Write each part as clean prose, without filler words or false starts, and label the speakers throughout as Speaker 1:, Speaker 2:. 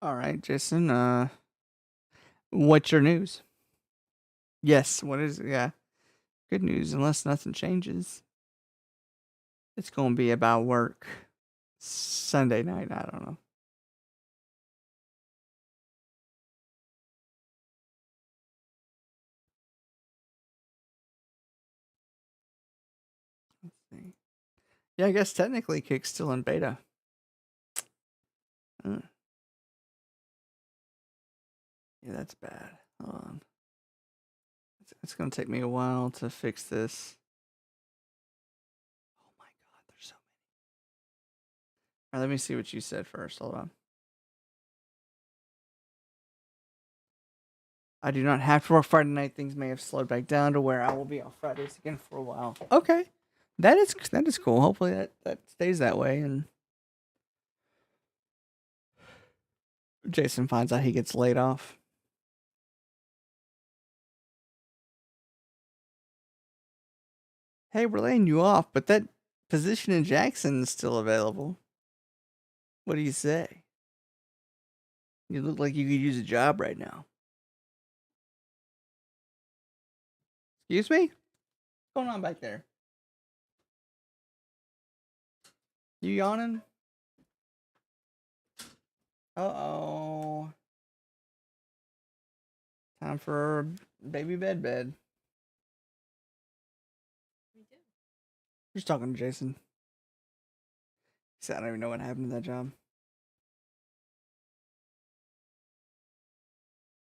Speaker 1: All right, Jason. What's your news? Yes. What is? Yeah. Good news. Unless nothing changes, it's gonna be about work. Sunday night. I don't know. Let's see. Yeah, I guess technically Kick's still in beta. Uh, yeah, that's bad. Hold on. It's gonna take me a while to fix this. Oh my god, there's so many. All right, let me see what you said first. Hold on. I do not have to work Friday night. Things may have slowed back down to where I will be off Fridays again for a while. Okay, that is cool. Hopefully that stays that way, and Jason finds out he gets laid off. Hey, we're laying you off, but that position in Jackson is still available. What do you say? You look like you could use a job right now. Excuse me? What's going on back there? You yawning? Uh-oh. Time for baby bed. Just talking to Jason. He said I don't even know what happened to that job.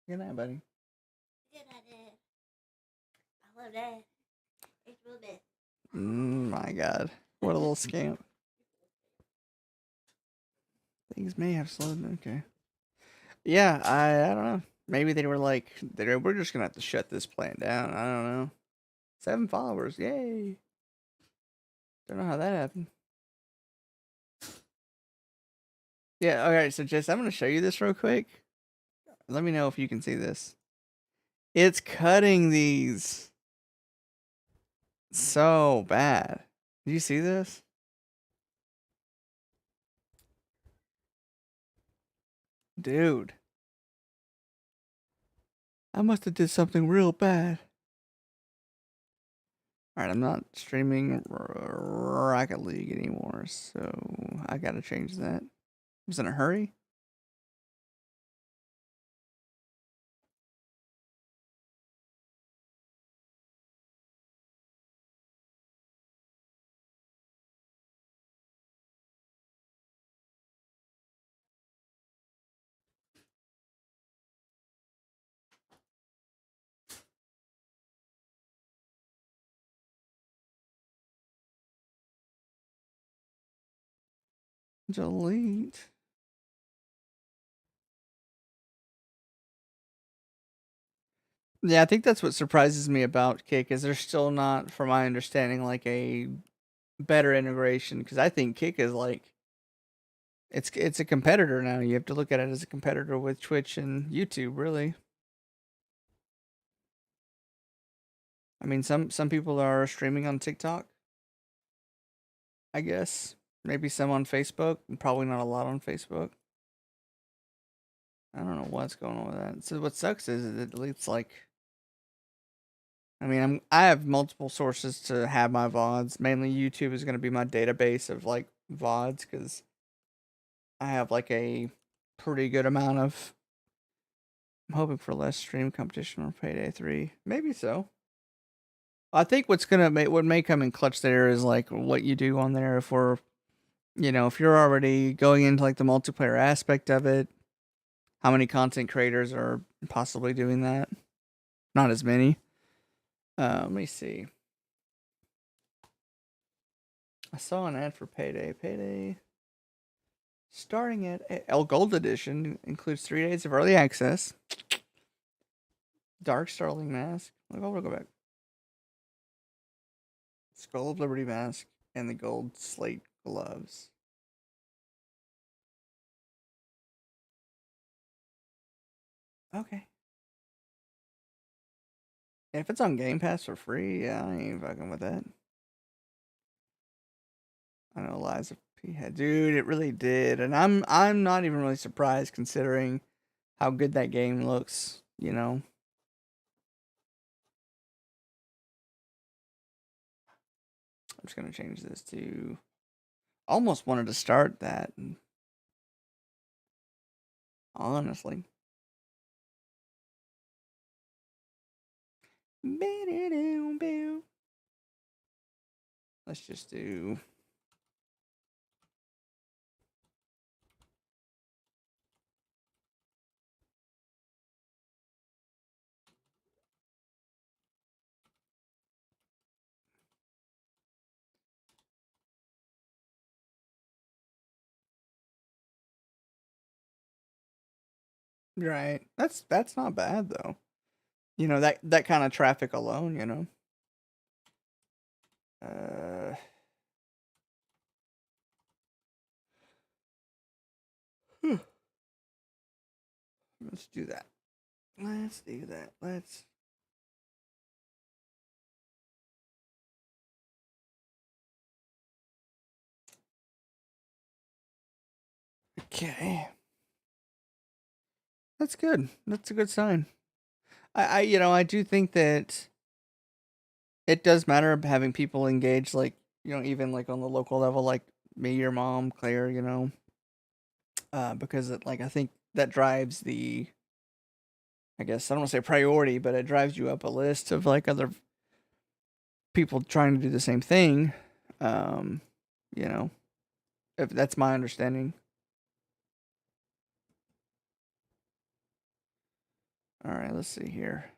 Speaker 1: Good night, buddy.
Speaker 2: Good idea. I love that. It's real bad.
Speaker 1: My god. What a little scamp. Things may have slowed. Okay. Yeah, I don't know. Maybe they were like, we're just gonna have to shut this plant down. I don't know. 7 followers, yay! Don't know how that happened. Yeah, okay. So, Jess, I'm gonna show you this real quick. Let me know if you can see this. It's cutting these so bad. Do you see this? Dude, I must have did something real bad. Alright, I'm not streaming Rocket League anymore, so I gotta change that. I was in a hurry. Delete. Yeah, I think that's what surprises me about Kick is there's still not, from my understanding, like a better integration. Because I think Kick is like it's a competitor now. You have to look at it as a competitor with Twitch and YouTube, really. I mean, some people are streaming on TikTok. I guess maybe some on Facebook. Probably not a lot on Facebook. I don't know what's going on with that. So what sucks is it's like, I mean, I have multiple sources to have my VODs. Mainly YouTube is going to be my database of like VODs because I have like a pretty good amount of. I'm hoping for less stream competition on Payday 3. Maybe so. I think what's gonna make what may come in clutch there is like what you do on there. If we're, if you're already going into like the multiplayer aspect of it, how many content creators are possibly doing that? Not as many. Let me see. I saw an ad for Payday. Payday starting at L Gold Edition includes 3 days of early access. Dark Starling mask. We'll go back. Skull of Liberty mask and the gold slate gloves. Okay. If it's on Game Pass for free, yeah, I ain't fucking with that. I know Liza P had, dude, it really did, and I'm not even really surprised considering how good that game looks. You know. I'm just gonna change this to. Almost wanted to start that. Honestly. Let's just do. Right. That's not bad though. You know, that kind of traffic alone, you know. Uh let's do that. Let's do that. Let's Okay. That's good. That's a good sign. I do think that it does matter having people engaged, like, even like on the local level, like me, your mom, Claire, because like I think that drives the, I guess I don't want to say priority, but it drives you up a list of like other people trying to do the same thing. Um, you know, if that's my understanding. All right, let's see here.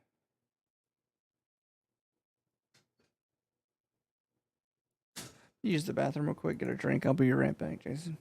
Speaker 1: Use the bathroom real quick, get a drink. I'll be right back, Jason.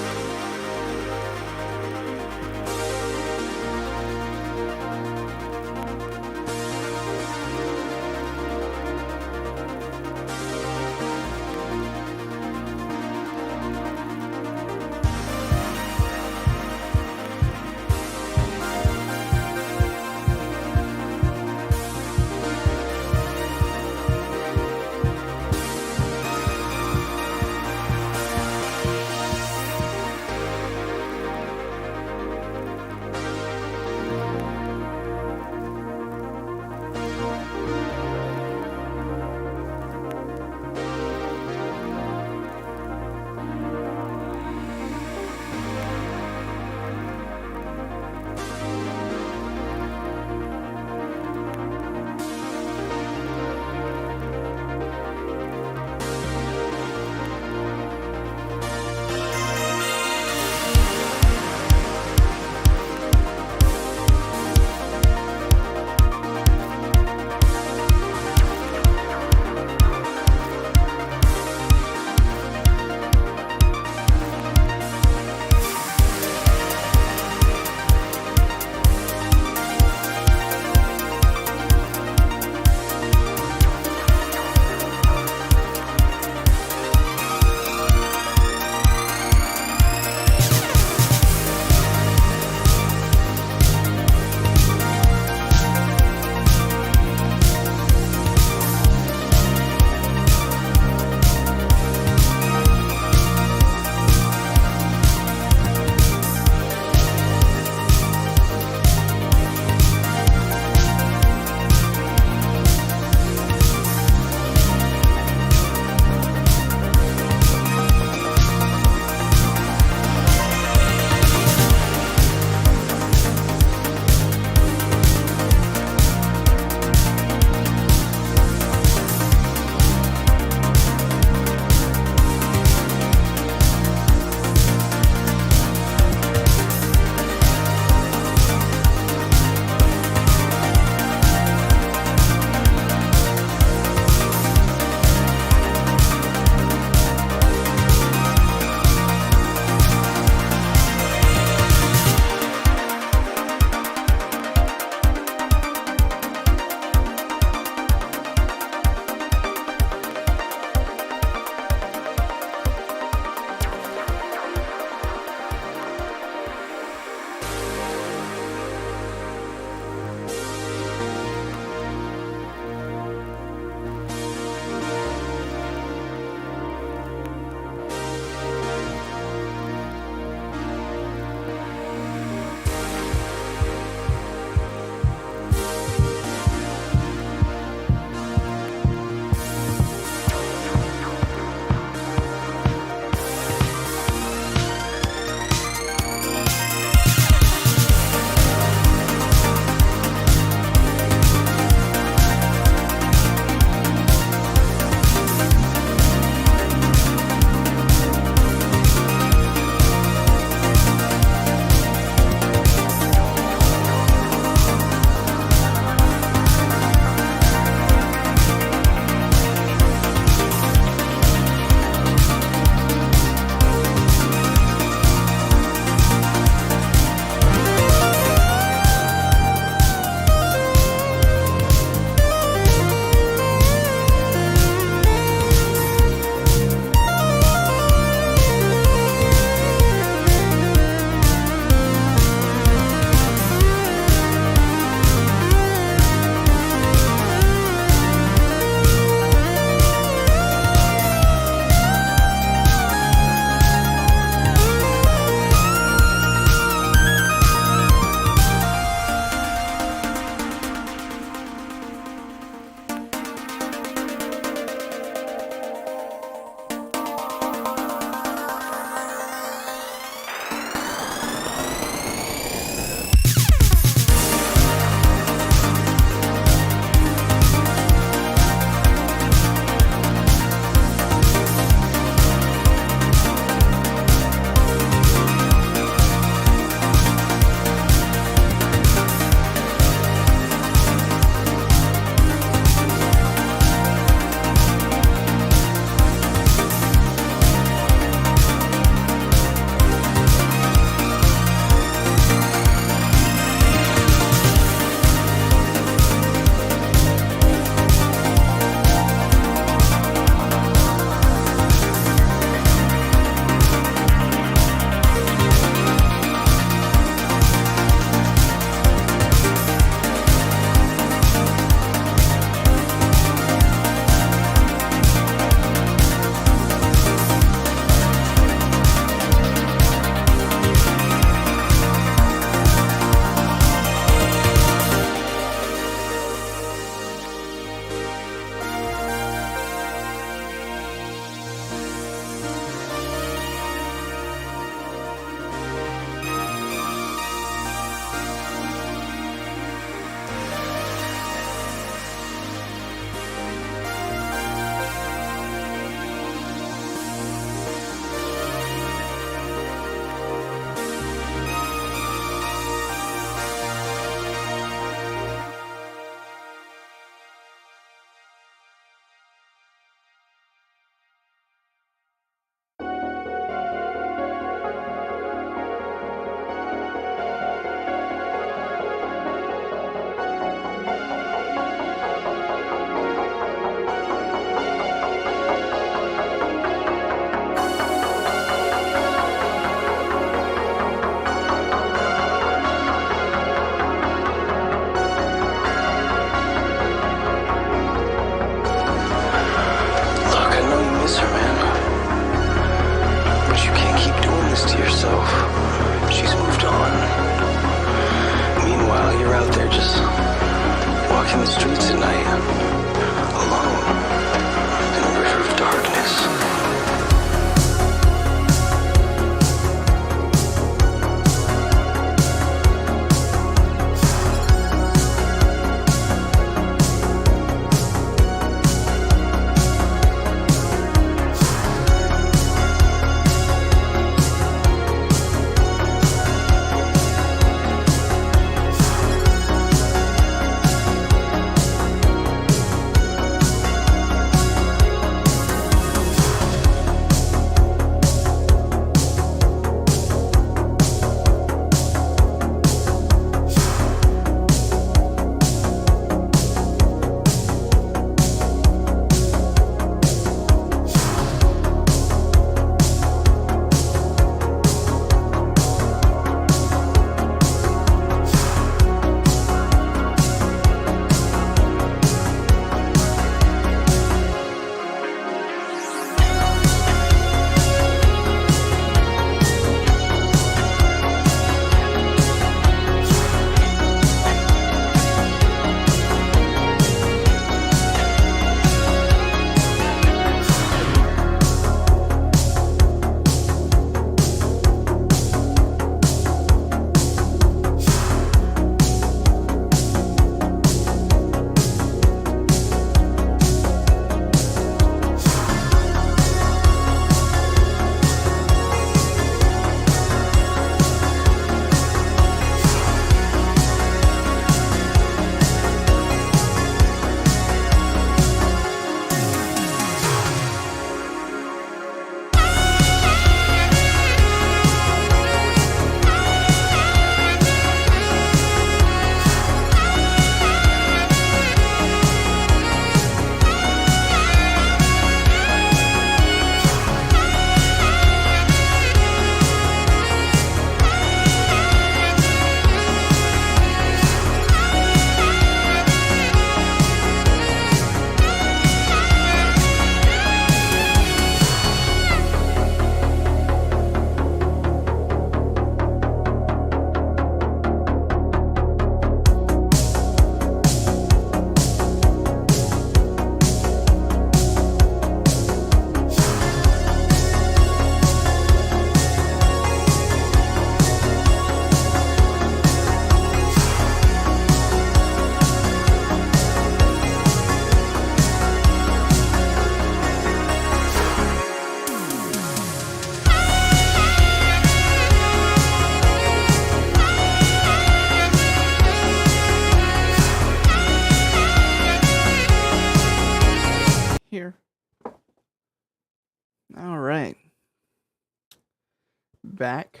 Speaker 1: back.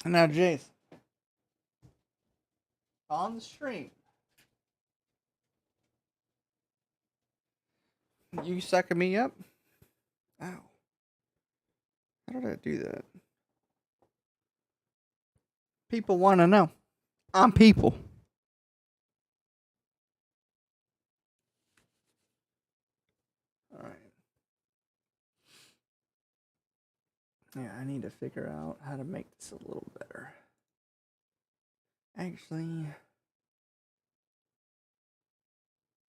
Speaker 1: And now, Jace, on the stream, you sucking me up? Ow. How did I do that? People want to know. I'm people. All right. Yeah, I need to figure out how to make this a little better. Actually,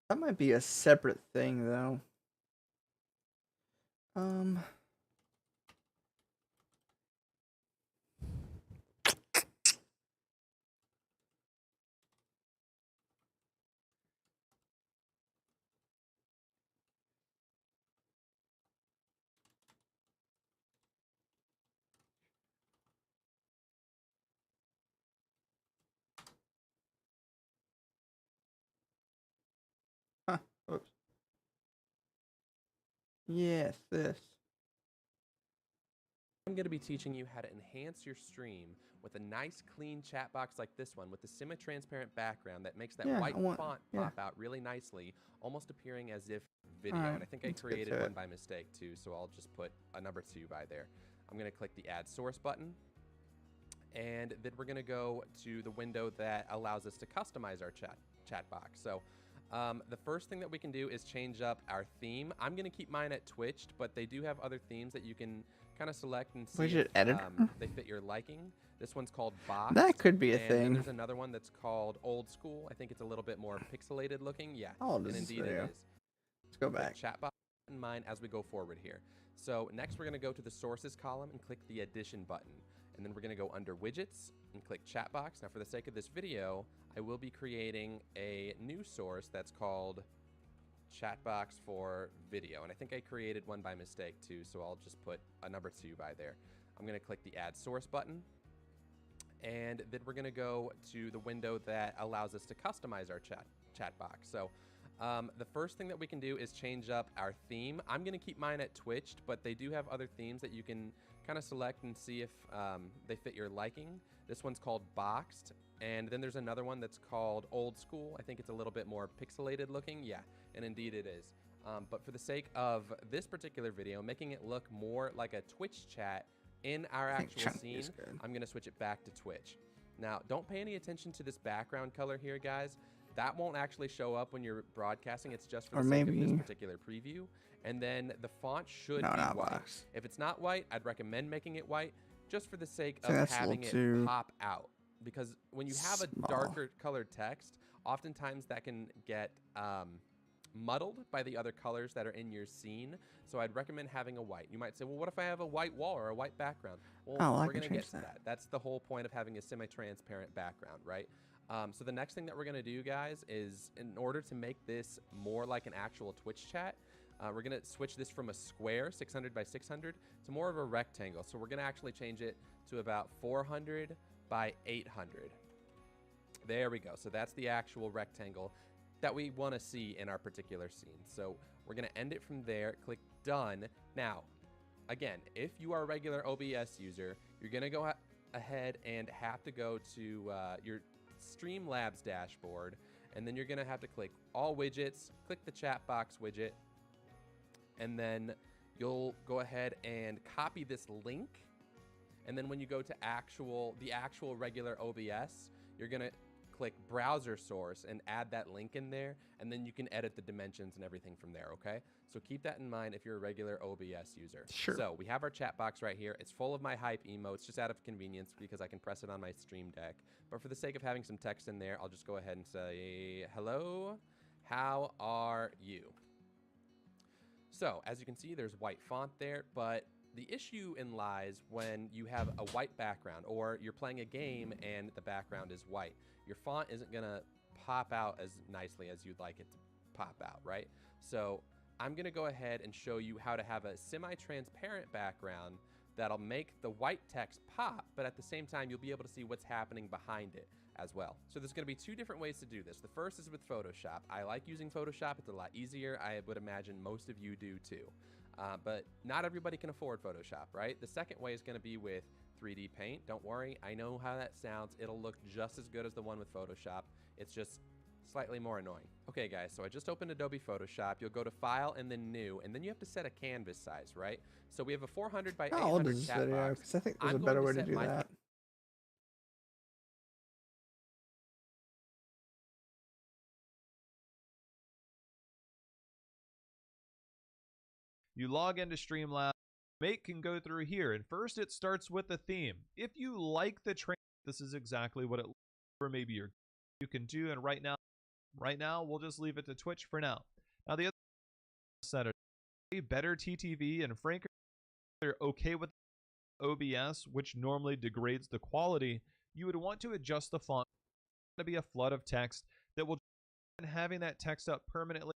Speaker 1: that might be a separate thing, though. Huh. Oops. Yes, this.
Speaker 3: I'm going to be teaching you how to enhance your stream with a nice clean chat box like this one with a semi-transparent background that makes that white font pop out really nicely, almost appearing as if video.
Speaker 1: Right,
Speaker 3: And I think I created one by mistake too, so I'll just put a number 2 by there. I'm going to click the Add Source button, and then we're going to go to the window that allows us to customize our chat box. So the first thing that we can do is change up our theme. I'm going to keep mine at Twitched, but they do have other themes that you can kind of select and see if they fit your liking. This one's called Box.
Speaker 1: That could be a
Speaker 3: and
Speaker 1: thing.
Speaker 3: Then there's another one that's called Old School. I think it's a little bit more pixelated looking. Yeah, and indeed it is.
Speaker 1: Let's go back.
Speaker 3: Chat box in mind as we go forward here. So next we're going to go to the Sources column and click the Addition button. And then we're going to go under Widgets and click Chat Box. Now for the sake of this video, I will be creating a new source that's called Chatbox for video, and I think I created one by mistake too, so I'll just put a number 2 by there. I'm going to click the Add Source button, and then we're going to go to the window that allows us to customize our chat box. So the first thing that we can do is change up our theme. I'm going to keep mine at Twitched, but they do have other themes that you can kind of select and see if they fit your liking. This one's called Boxed, and then there's another one that's called Old School. I think it's a little bit more pixelated looking. Yeah, and indeed it is. But for the sake of this particular video, making it look more like a Twitch chat in our actual scene, I'm going to switch it back to Twitch. Now, don't pay any attention to this background color here, guys. That won't actually show up when you're broadcasting. It's just for the sake of this particular preview. And then the font should be white. If it's not white, I'd recommend making it white just for the sake of having it pop out. Because when you have a darker colored text, oftentimes that can get muddled by the other colors that are in your scene. So I'd recommend having a white. You might say, well, what if I have a white wall or a white background? Well, we're going to get to that. That's the whole point of having a semi-transparent background, right? So the next thing that we're going to do, guys, is in order to make this more like an actual Twitch chat, we're going to switch this from a square, 600 by 600, to more of a rectangle. So we're going to actually change it to about 400 by 800. There we go. So that's the actual rectangle that we want to see in our particular scene. So we're going to end it from there, click Done. Now, again, if you are a regular OBS user, you're going to go ahead and have to go to your Streamlabs dashboard, and then you're going to have to click All Widgets, click the chat box widget, and then you'll go ahead and copy this link. And then when you go to the actual regular OBS, you're going to click browser source and add that link in there, and then you can edit the dimensions and everything from there, okay? So keep that in mind if you're a regular OBS user.
Speaker 1: Sure.
Speaker 3: So we have our chat box right here. It's full of my hype emotes just out of convenience because I can press it on my Stream Deck. But for the sake of having some text in there, I'll just go ahead and say, hello, how are you? So as you can see, there's white font there, but the issue lies when you have a white background or you're playing a game and the background is white. Your font isn't going to pop out as nicely as you'd like it to pop out, right? So I'm going to go ahead and show you how to have a semi-transparent background that'll make the white text pop, but at the same time, you'll be able to see what's happening behind it as well. So there's going to be 2 different ways to do this. The first is with Photoshop. I like using Photoshop. It's a lot easier. I would imagine most of you do too. But not everybody can afford Photoshop, right? The second way is going to be with 3D Paint. Don't worry, I know how that sounds. It'll look just as good as the one with Photoshop. It's just slightly more annoying. Okay guys, so I just opened Adobe Photoshop. You'll go to File and then New, and then you have to set a canvas size, right? So we have a 400 by
Speaker 1: How old
Speaker 3: 800
Speaker 1: is this
Speaker 3: chat
Speaker 1: video?
Speaker 3: box.
Speaker 1: Because I think there's
Speaker 3: I'm
Speaker 1: a better
Speaker 3: going
Speaker 1: way to
Speaker 3: set
Speaker 1: do
Speaker 3: my
Speaker 1: that.
Speaker 4: You log into Streamlabs. Make can go through here, and first it starts with the theme. If you like the train, this is exactly what it looks for. Maybe you can do, and right now we'll just leave it to Twitch for now. Now the other setter, better TTV, and Frank are okay with OBS, which normally degrades the quality. You would want to adjust the font. It's going to be a flood of text that will having that text up permanently.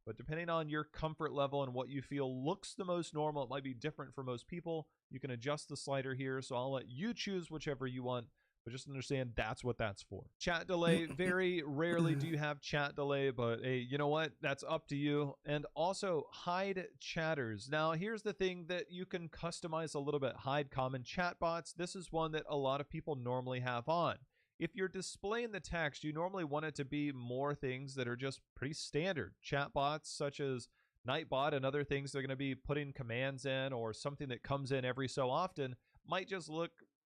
Speaker 4: But depending on your comfort level and what you feel looks the most normal, it might be different for most people. You can adjust the slider here, so I'll let you choose whichever you want, but just understand that's what that's for. Chat delay, very rarely do you have chat delay, but hey, you know what? That's up to you. And also hide chatters. Now, here's the thing that you can customize a little bit. Hide common chat bots. This is one that a lot of people normally have on. If you're displaying the text, you normally want it to be more things that are just pretty standard. Chatbots such as Nightbot and other things they're going to be putting commands in, or something that comes in every so often might just look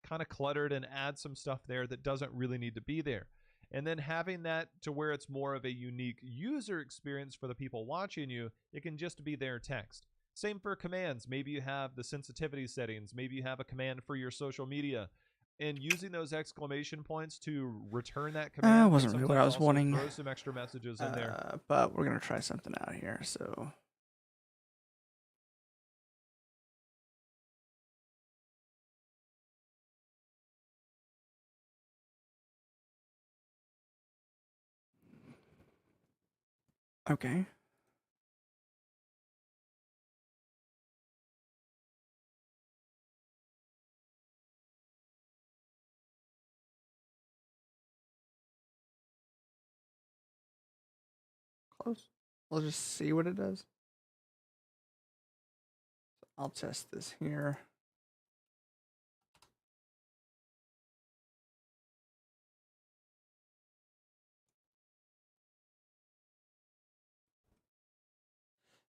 Speaker 4: kind of cluttered and add some stuff there that doesn't really need to be there. And then having that to where it's more of a unique user experience for the people watching you, it can just be their text. Same for commands. Maybe you have the sensitivity settings. Maybe you have a command for your social media. And using those exclamation points to return that command
Speaker 1: Wasn't really what I was wanting.
Speaker 4: throw some extra messages in there.
Speaker 1: But we're gonna try something out here. So okay. Close. We'll just see what it does. I'll test this here.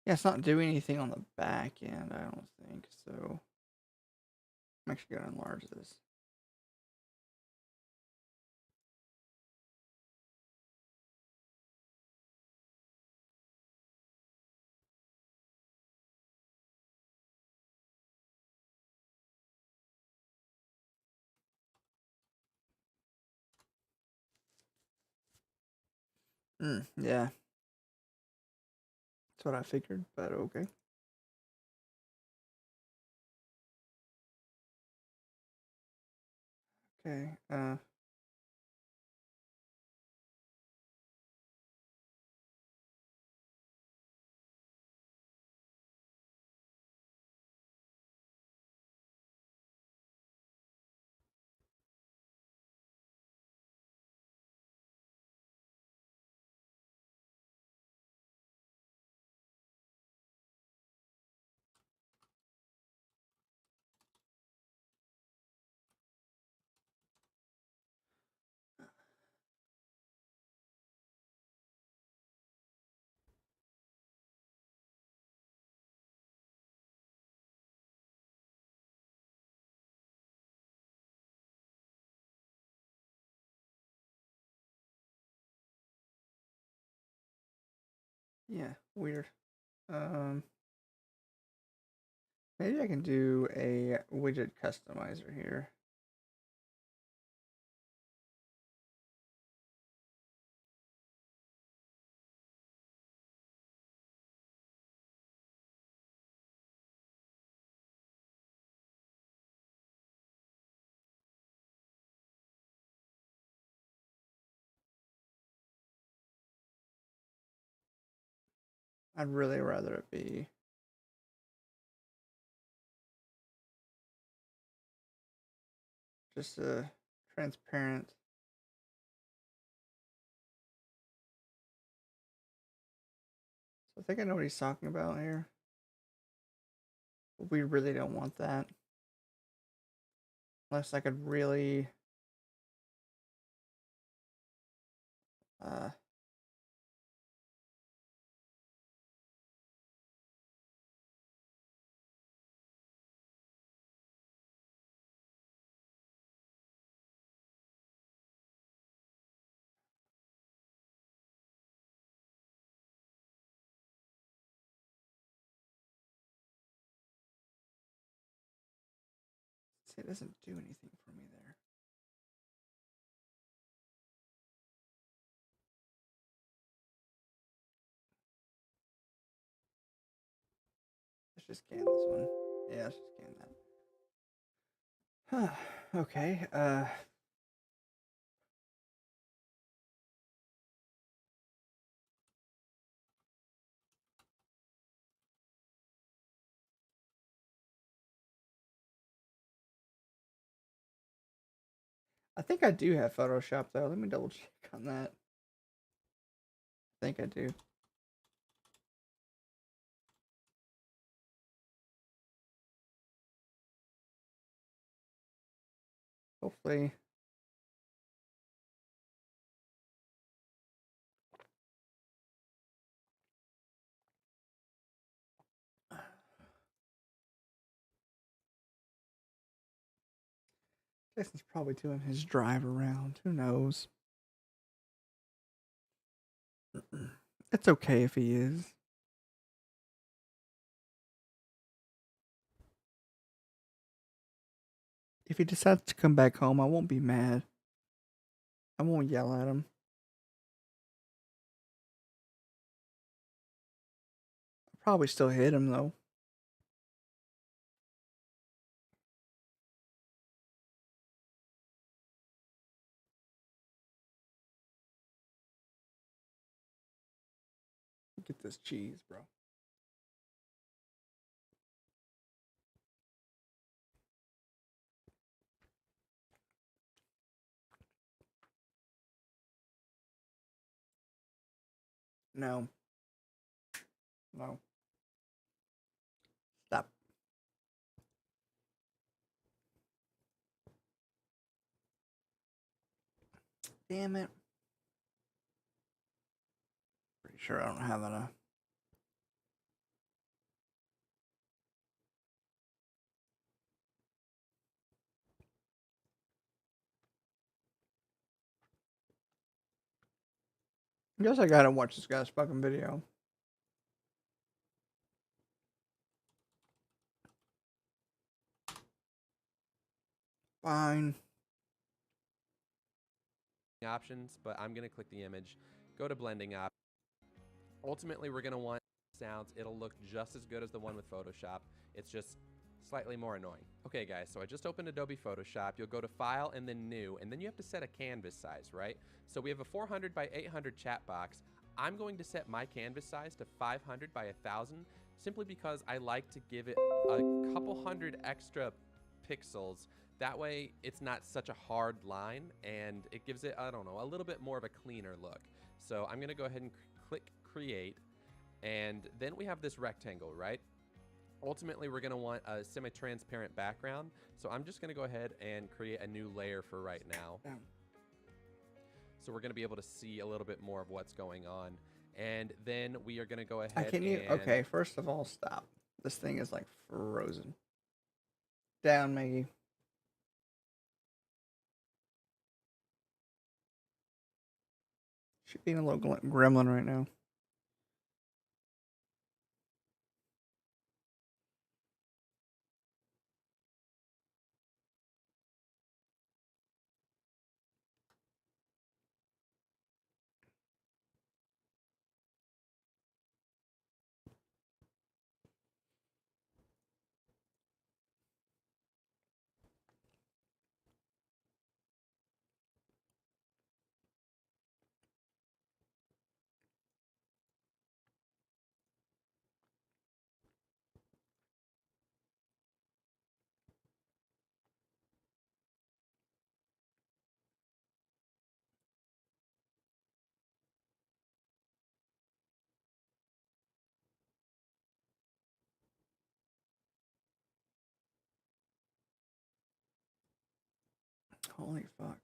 Speaker 1: Yeah, it's not doing anything on the back end, I don't think. So I'm actually gonna enlarge this. Yeah. That's what I figured, but okay. Okay, yeah, weird. Maybe I can do a widget customizer here. I'd really rather it be just a transparent. So I think I know what he's talking about here. We really don't want that. Unless I could really uh see, it doesn't do anything for me there. Let's just scan this one. Yeah, let's just scan that. Okay, I think I do have Photoshop though. Let me double check on that. I think I do. Hopefully. Jason's probably doing his drive around. Who knows? It's okay if he is. If he decides to come back home, I won't be mad. I won't yell at him. I'll probably still hit him though. Get this cheese, bro. No. No. Stop. Damn it. Pretty sure I don't have enough. Guess I gotta watch this guy's fucking video. Fine.
Speaker 3: Options, but I'm going to click the image, go to blending options. Ultimately, we're going to want sounds. It'll look just as good as the one with Photoshop. It's just slightly more annoying. Okay, guys, so I just opened Adobe Photoshop. You'll go to File and then New, and then you have to set a canvas size, right? So we have a 400 by 800 chat box. I'm going to set my canvas size to 500 by 1000 simply because I like to give it a couple hundred extra pixels. That way, it's not such a hard line, and it gives it, I don't know, a little bit more of a cleaner look. So I'm going to go ahead and click Create, and then we have this rectangle, right? Ultimately, we're going to want a semi-transparent background, so I'm just going to go ahead and create a new layer for right now.
Speaker 1: Damn.
Speaker 3: So we're going to be able to see a little bit more of what's going on. And then we are going to go ahead
Speaker 1: Can you?
Speaker 3: and...
Speaker 1: Okay, first of all, stop. This thing is like frozen. Down, Maggie. She's being a little gremlin right now. Holy fuck.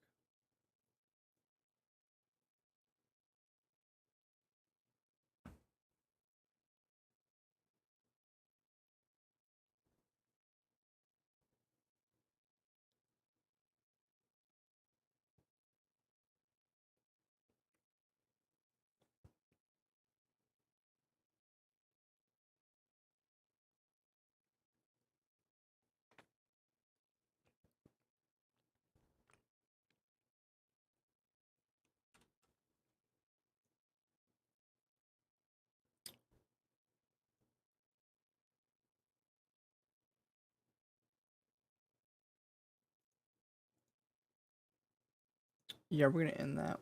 Speaker 1: Yeah, we're gonna end that.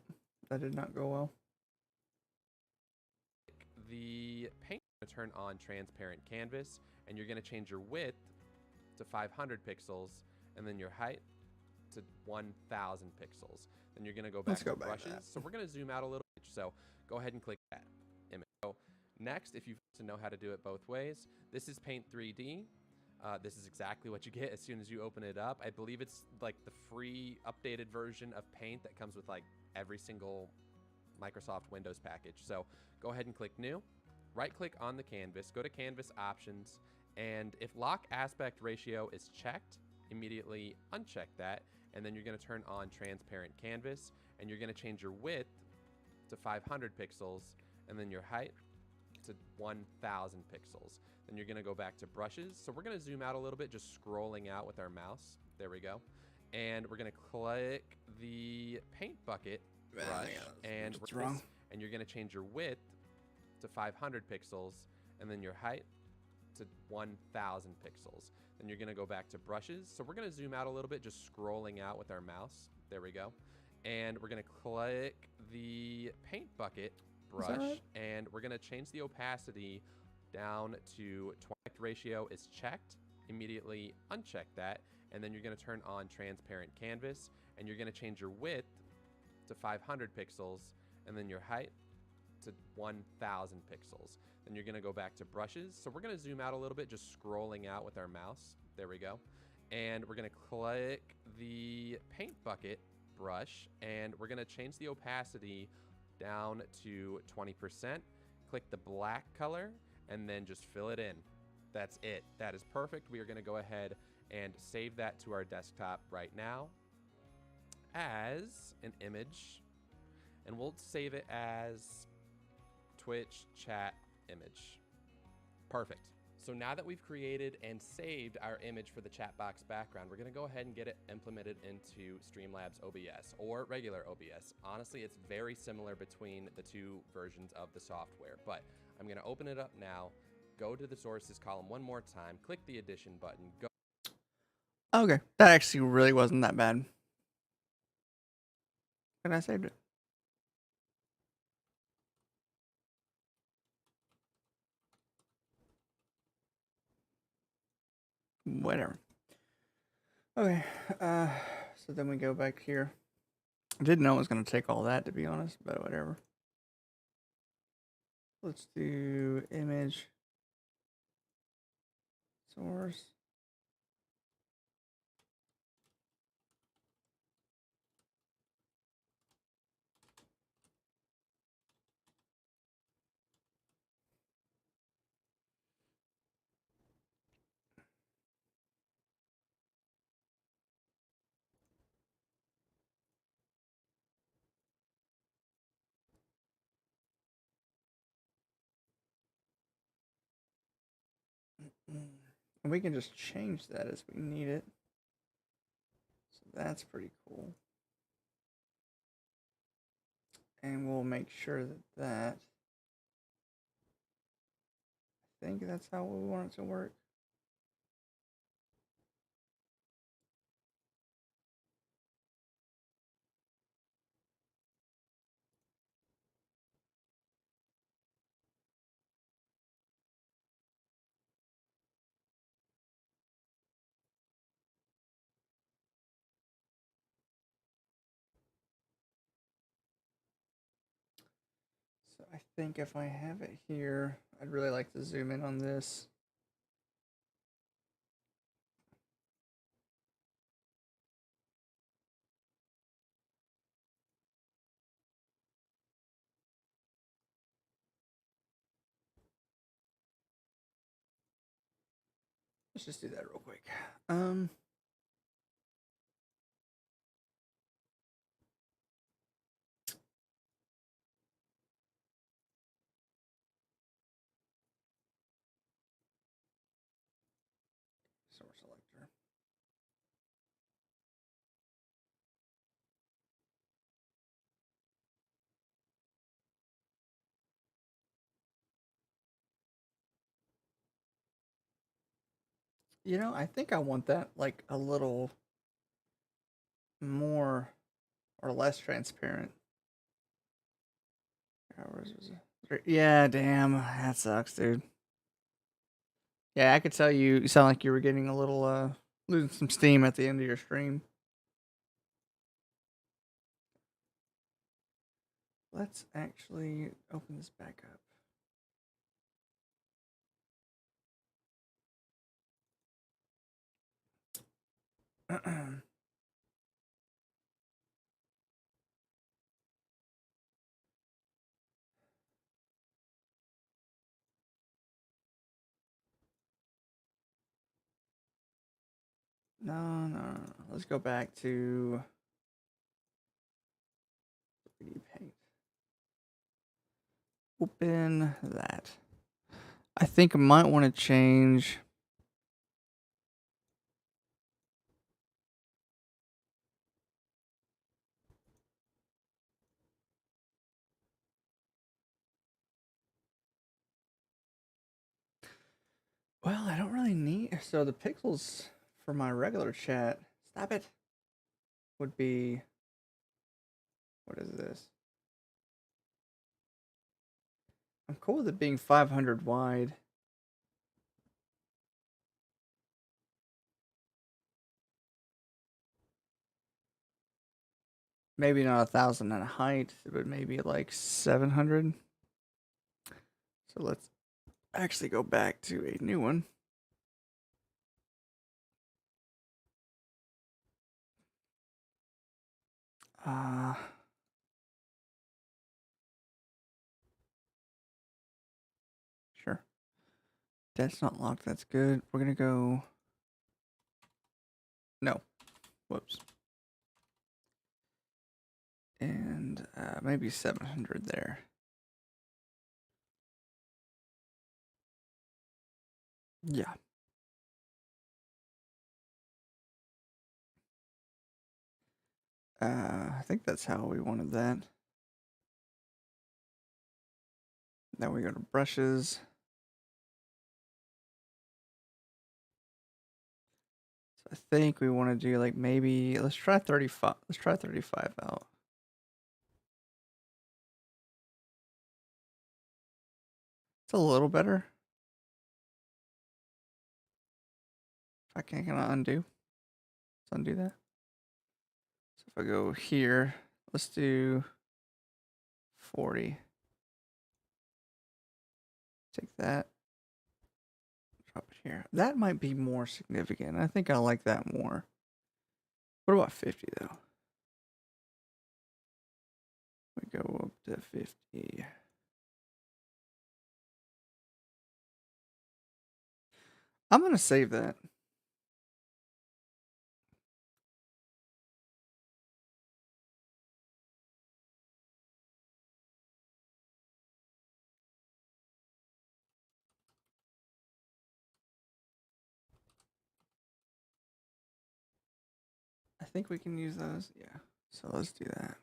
Speaker 1: That did not go well.
Speaker 3: The paint is going to turn on transparent canvas, and you're going to change your width to 500 pixels, and then your height to 1000 pixels. Then you're going to go back
Speaker 1: Let's go
Speaker 3: to
Speaker 1: back to
Speaker 3: brushes.
Speaker 1: that.
Speaker 3: So we're going to zoom out a little bit. So go ahead and click that image. So next, if you want to know how to do it both ways, this is Paint 3D. This is exactly what you get as soon as you open it up. I believe it's like the free updated version of Paint that comes with like every single Microsoft Windows package. So go ahead and click New. Right click on the canvas, go to Canvas Options, and if Lock Aspect Ratio is checked, immediately uncheck that, and then you're going to turn on Transparent Canvas, and you're going to change your width to 500 pixels, and then your height to 1000 pixels. Then you're going to go back to brushes. So we're going to zoom out a little bit, just scrolling out with our mouse. There we go. And we're going to click the paint bucket brush, and you're going to change your width to 500 pixels, and then your height to 1000 pixels. Then you're going to go back to brushes. So we're going to zoom out a little bit, just scrolling out with our mouse. There we go. And we're going to click the paint bucket brush,
Speaker 1: right?
Speaker 3: and we're going to change the opacity down to 20. Ratio is checked, immediately uncheck that, and then you're going to turn on transparent canvas, and you're going to change your width to 500 pixels, and then your height to 1000 pixels. Then you're going to go back to brushes. So we're going to zoom out a little bit, just scrolling out with our mouse. There we go. And we're going to click the paint bucket brush, and we're going to change the opacity down to 20%. Click the black color, and then just fill it in. That's it. That is perfect. We are going to go ahead and save that to our desktop right now as an image, and we'll save it as Twitch chat image. Perfect. So now that we've created and saved our image for the chat box background, we're going to go ahead and get it implemented into Streamlabs OBS or regular OBS. Honestly, it's very similar between the two versions of the software, but I'm going to open it up now, go to the sources column one more time, click the addition button, go.
Speaker 1: Okay, that actually really wasn't that bad. And I saved it. Whatever. Okay, so then we go back here. I didn't know it was going to take all that, to be honest, but whatever. Let's do image, source. And we can just change that as we need it. So that's pretty cool. And we'll make sure that I think that's how we want it to work. So I think if I have it here, I'd really like to zoom in on this. Let's just do that real quick. Source selector. You know, I think I want that like a little more or less transparent. Yeah, damn, that sucks, dude. Yeah, I could tell you sound like you were getting a little losing some steam at the end of your stream. Let's actually open this back up. No. Let's go back to 3D Paint. Open that. I think I might want to change. Well, I don't really need. So the pixels for my regular chat, stop it, would be. What is this? I'm cool with it being 500 wide. Maybe not 1,000 in height, but maybe like 700. So let's actually go back to a new one. Uh, sure. That's not locked. That's good. We're gonna go. No. Whoops. And maybe 700 there. Yeah. I think that's how we wanted that. Then we go to brushes. So I think we want to do like maybe let's try 35. Let's try 35 out. It's a little better. If I can I undo? Let's undo that. So if I go here, let's do 40. Take that. Drop it here. That might be more significant. I think I like that more. What about 50 though? We go up to 50. I'm gonna save that. I think we can use those. Yeah. So let's do that.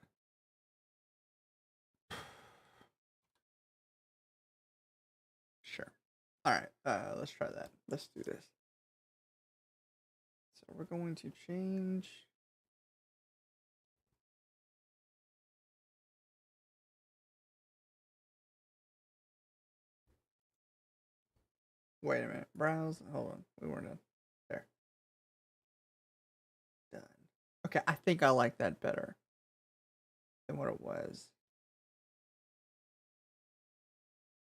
Speaker 1: Sure. All right. Let's try that. Let's do this. So we're going to change. Wait a minute. Browse. Hold on. We weren't done. There. Done. Okay. I think I like that better than what it was.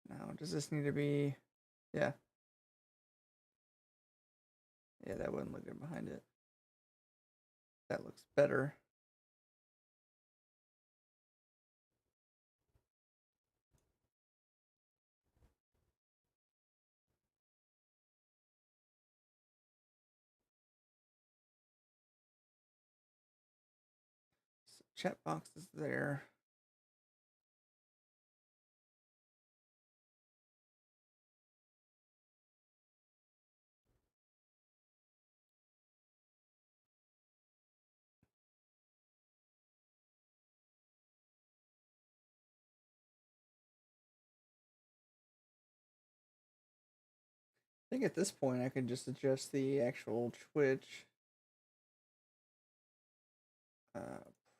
Speaker 1: Now, does this need to be? Yeah. Yeah, that wouldn't look good behind it. That looks better. chat box is there. I think at this point I can just adjust the actual Twitch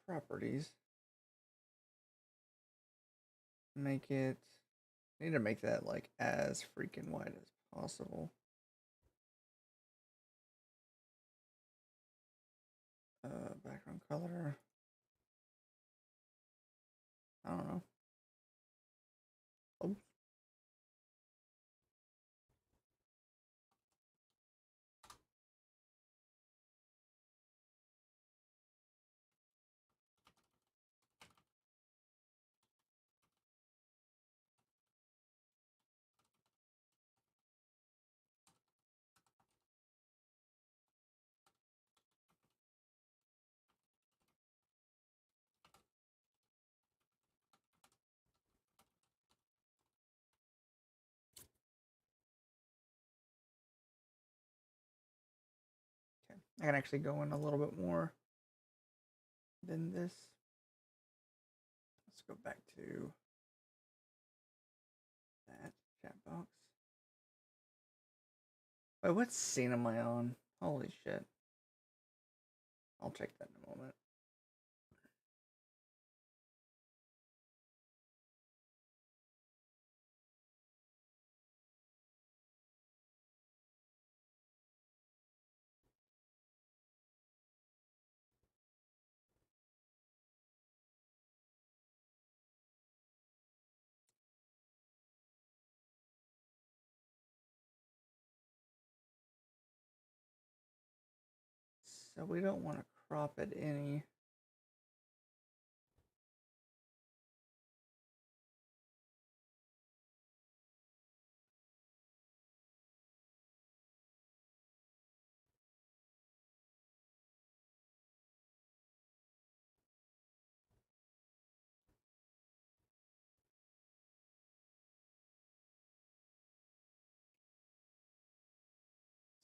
Speaker 1: properties. Make it. I need to make that like as freaking white as possible. Background color. I don't know. Oh. Okay. I can actually go in a little bit more than this. Let's go back to that chat box. Wait, what scene am I on? Holy shit. I'll check that in a moment. So we don't want to crop it any.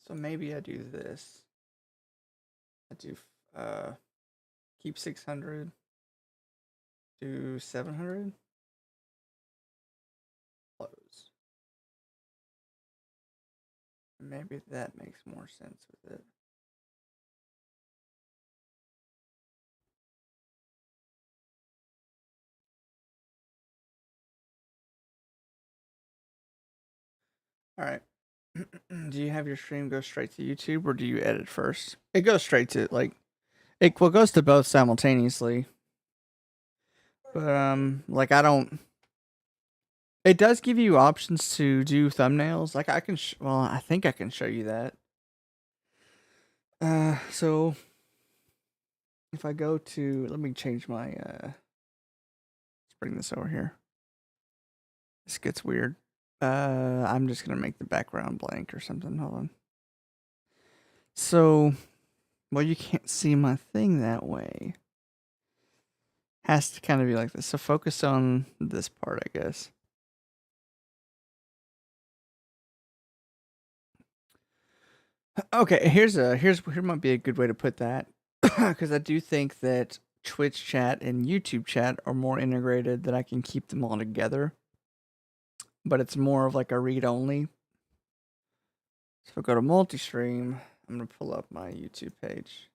Speaker 1: So maybe I do this. I do keep 600 to 700. Close. Maybe that makes more sense with it. All right. Do you have your stream go straight to YouTube or do you edit first? It goes straight to it goes to both simultaneously. But like I don't. It does give you options to do thumbnails. Like I can. Well, I think I can show you that. So if I go to, let me change my. Let's bring this over here. This gets weird. I'm just gonna make the background blank or something. Hold on. So, well, you can't see my thing that way. Has to kind of be like this. So focus on this part, I guess. Okay, here might be a good way to put that, because I do think that Twitch chat and YouTube chat are more integrated, that I can keep them all together. But it's more of like a read only. So if I go to multi-stream, I'm gonna pull up my YouTube page.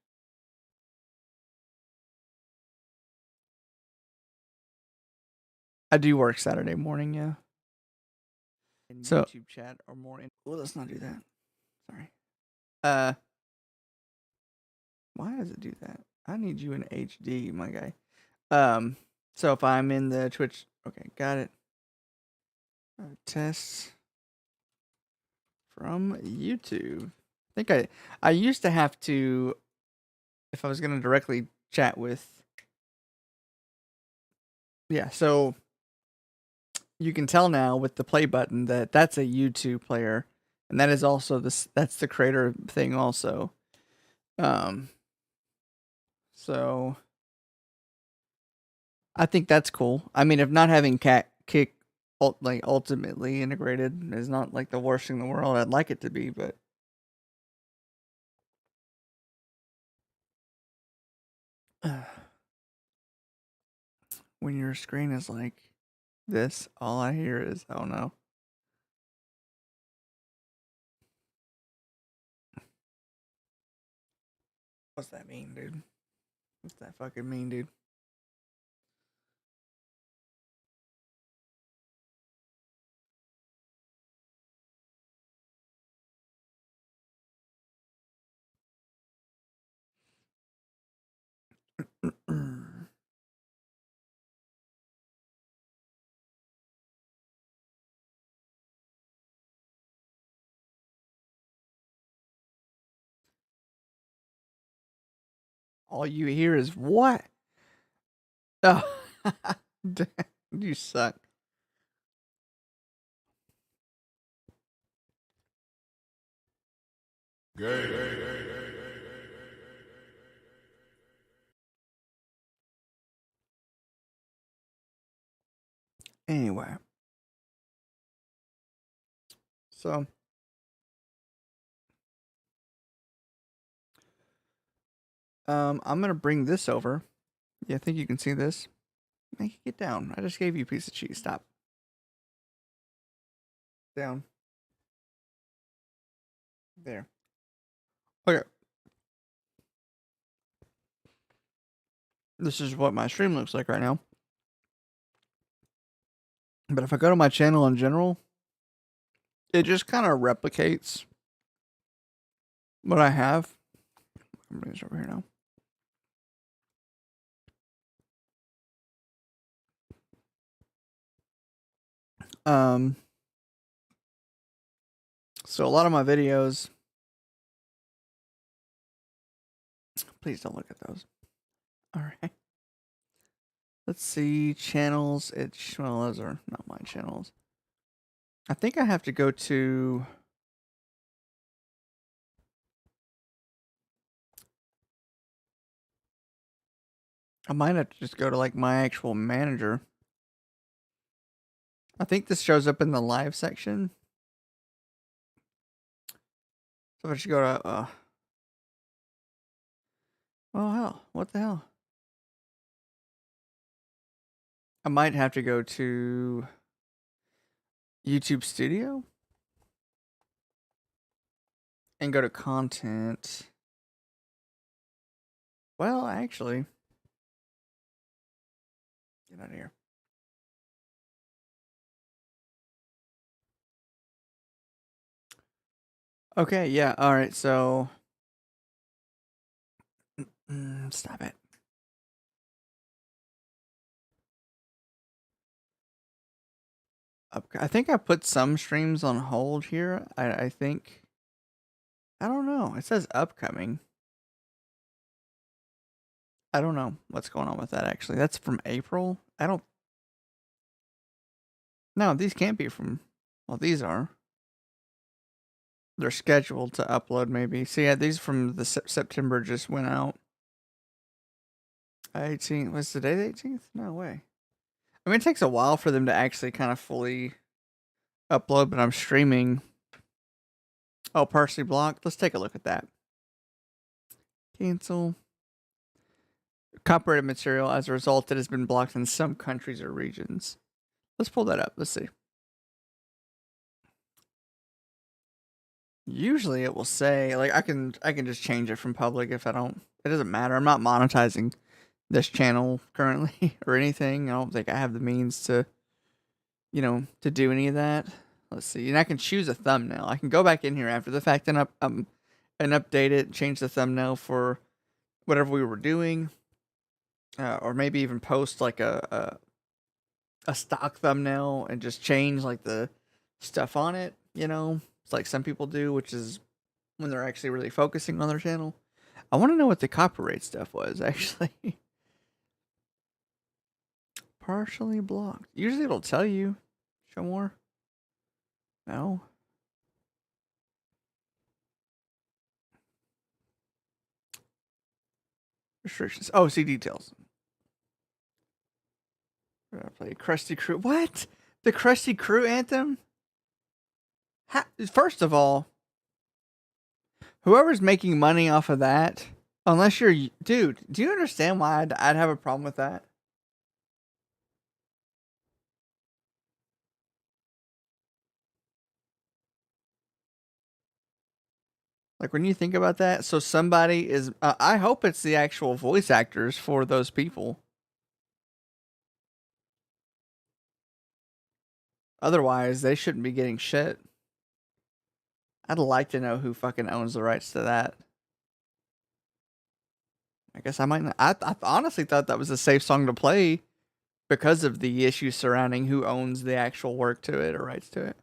Speaker 1: I do work Saturday morning, yeah. And so YouTube chat are more in. Well, let's not do that. Sorry. Why does it do that? I need you in HD, my guy. So if I'm in the Twitch, okay, got it. Tests from YouTube. I think I used to have to, if I was gonna directly chat with. Yeah, so you can tell now with the play button that that's a YouTube player, and that is also that's the creator thing also. So I think that's cool. I mean, if not having cat kick like ultimately integrated is not like the worst thing in the world, I'd like it to be, but when your screen is like this, all I hear is, oh no. What's that mean, dude? What's that fucking mean, dude? All you hear is what? Oh, damn, you suck. Anyway, so I'm gonna bring this over. Yeah, I think you can see this. Make it get down. I just gave you a piece of cheese. Stop. Down. There. Okay. This is what my stream looks like right now. But if I go to my channel in general, it just kind of replicates what I have. I'm bringing this over here now. Um, so a lot of my videos, please don't look at those. All right. Let's see channels. Well, those are not my channels. I think I have to go to. I might have to just go to like my actual manager. I think this shows up in the live section. So if I should go to. Oh hell! What the hell? I might have to go to YouTube Studio and go to content. Well, actually, get out of here. Okay, yeah, all right. So, stop it. I think I put some streams on hold here. I think. I don't know. It says upcoming. I don't know what's going on with that actually. That's from April. I don't. No, these can't be from. Well, these are. They're scheduled to upload maybe. So yeah, these from the September just went out. 18th. Was today the 18th? No way. I mean, it takes a while for them to actually kind of fully upload, but I'm streaming. Oh, partially blocked. Let's take a look at that. Cancel. Copyrighted material. As a result, it has been blocked in some countries or regions. Let's pull that up. Let's see. Usually it will say, like, I can just change it from public if I don't. It doesn't matter. I'm not monetizing this channel currently or anything. I don't think I have the means to, to do any of that. Let's see. And I can choose a thumbnail. I can go back in here after the fact and update it, change the thumbnail for whatever we were doing, or maybe even post like a stock thumbnail and just change like the stuff on it. It's like some people do, which is when they're actually really focusing on their channel. I want to know what the copyright stuff was actually. Partially blocked. Usually it'll tell you. Show more. No. Restrictions. Oh, see details. I play Krusty Crew. What? The Krusty Crew anthem? First of all, whoever's making money off of that, unless you're, dude, do you understand why I'd have a problem with that? Like when you think about that, so somebody is. I hope it's the actual voice actors for those people. Otherwise, they shouldn't be getting shit. I'd like to know who fucking owns the rights to that. I guess I might not. I honestly thought that was a safe song to play because of the issues surrounding who owns the actual work to it or rights to it.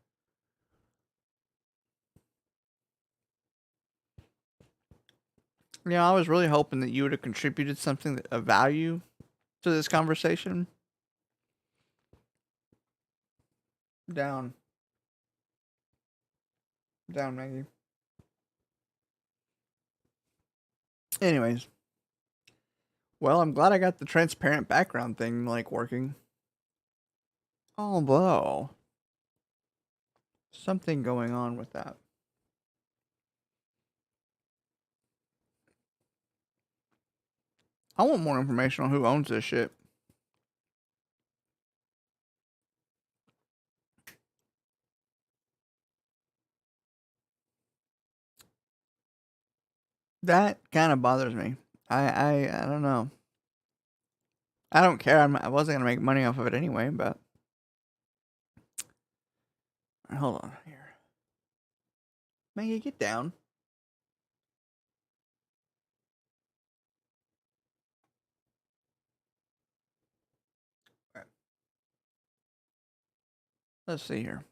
Speaker 1: I was really hoping that you would have contributed something of value to this conversation. Down. Down, Maggie. Anyways. Well, I'm glad I got the transparent background thing, like, working. Although, something going on with that. I want more information on who owns this shit. That kind of bothers me. I don't know. I don't care. I wasn't gonna make money off of it anyway, but hold on here. Maggie, get down. All right. Let's see here.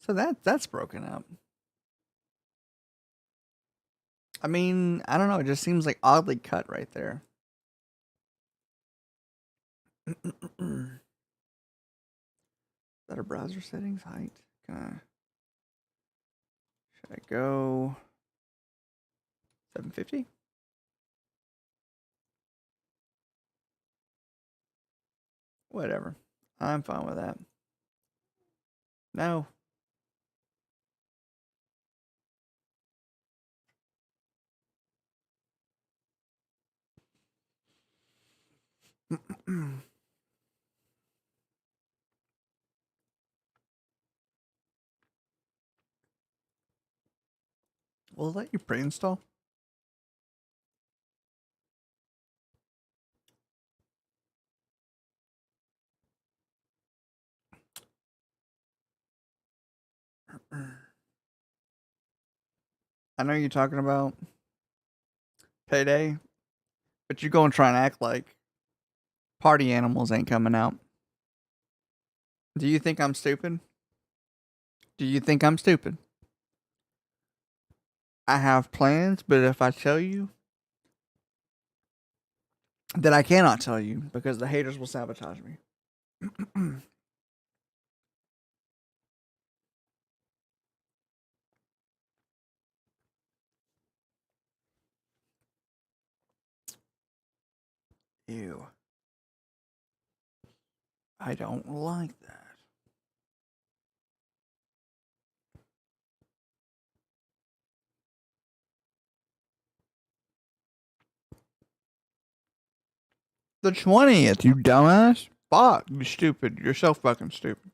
Speaker 1: So that's broken up. I mean, I don't know. It just seems like oddly cut right there. Is that a browser settings height? Should I go 750? Whatever. I'm fine with that. No. Will it let you pre-install? I know you're talking about Payday, but you go and try and act like Party Animals ain't coming out. Do you think I'm stupid? Do you think I'm stupid? I have plans, but if I tell you, then I cannot tell you because the haters will sabotage me. Ew. I don't like that. The 20th, you dumbass. Fuck, you stupid. You're so fucking stupid.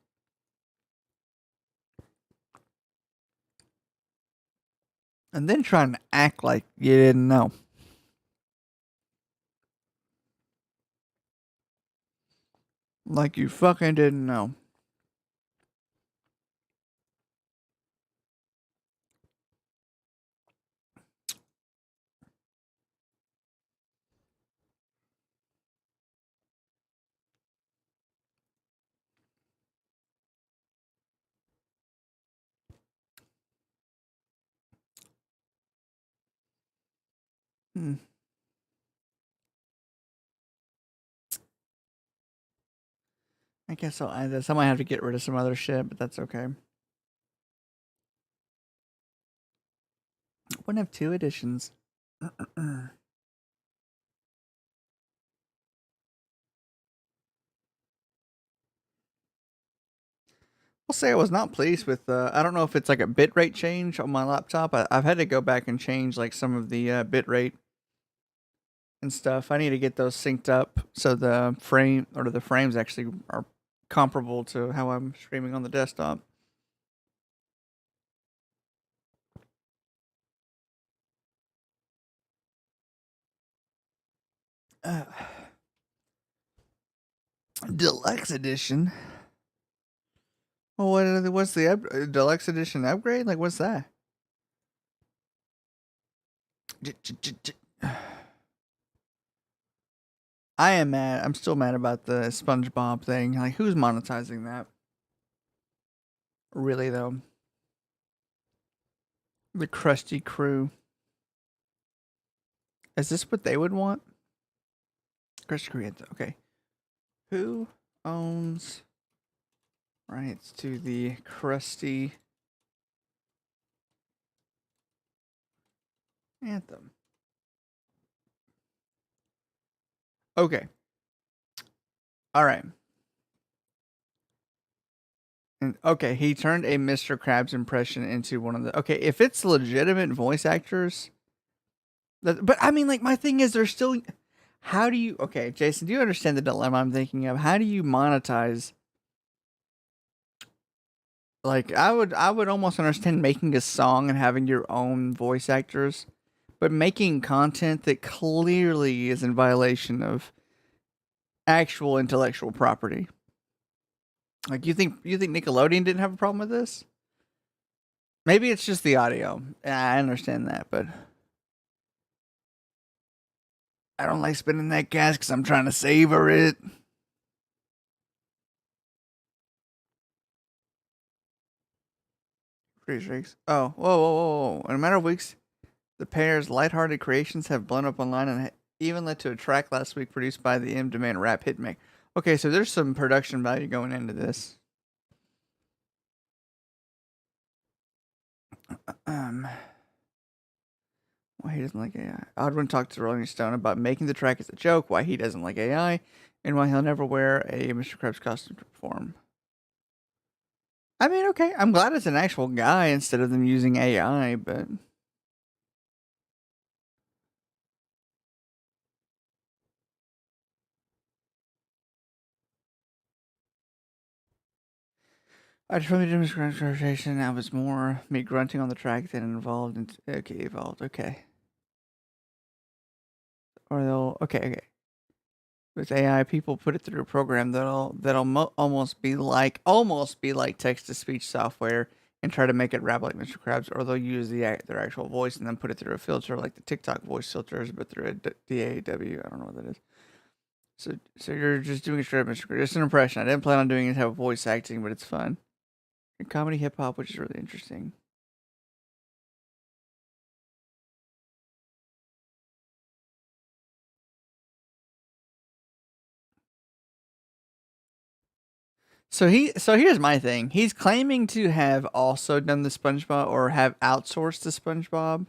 Speaker 1: And then trying to act like you didn't know. Like you fucking didn't know. Hmm. I guess I'll add this. I might have to get rid of some other shit, but that's okay. Wouldn't have 2 editions. I'll say I was not pleased with. I don't know if it's like a bitrate change on my laptop. I've had to go back and change like some of the bitrate and stuff. I need to get those synced up so the frames actually are comparable to how I'm streaming on the desktop. Uh, Deluxe edition. Well, what's the deluxe edition upgrade? Like, what's that? I am mad. I'm still mad about the SpongeBob thing. Like, who's monetizing that? Really though, the Krusty Crew. Is this what they would want? Krusty Crew. Okay. Who owns rights to the Krusty Anthem? Okay. All right. And okay, he turned a Mr. Krabs impression into one of the. Okay, if it's legitimate voice actors, but I mean, like, my thing is, they're still. How do you? Okay, Jason, do you understand the dilemma I'm thinking of? How do you monetize? Like, I would almost understand making a song and having your own voice actors, but making content that clearly is in violation of actual intellectual property. Like, you think Nickelodeon didn't have a problem with this? Maybe it's just the audio. I understand that, but I don't like spinning that gas because I'm trying to savor it. Freeze rigs. Oh, whoa. In a matter of weeks, the pair's lighthearted creations have blown up online and even led to a track last week produced by the M Demand rap hitmaker. Okay, so there's some production value going into this. Why he doesn't like AI. Odwin talked to Rolling Stone about making the track as a joke, why he doesn't like AI, and why he'll never wear a Mr. Krabs costume to perform. I mean, okay, I'm glad it's an actual guy instead of them using AI, but I just really did conversation. That was more me grunting on the track than involved. Evolved. Okay. Or they'll okay. With AI, people put it through a program that'll almost be like text to speech software and try to make it rap like Mr. Krabs, or they'll use their actual voice and then put it through a filter like the TikTok voice filters, but through a DAW. I don't know what that is. So you're just doing a straight up Mr. Krabs. Just an impression. I didn't plan on doing it have voice acting, but it's fun. And comedy hip hop, which is really interesting. So here's my thing. He's claiming to have also done the SpongeBob or have outsourced the SpongeBob.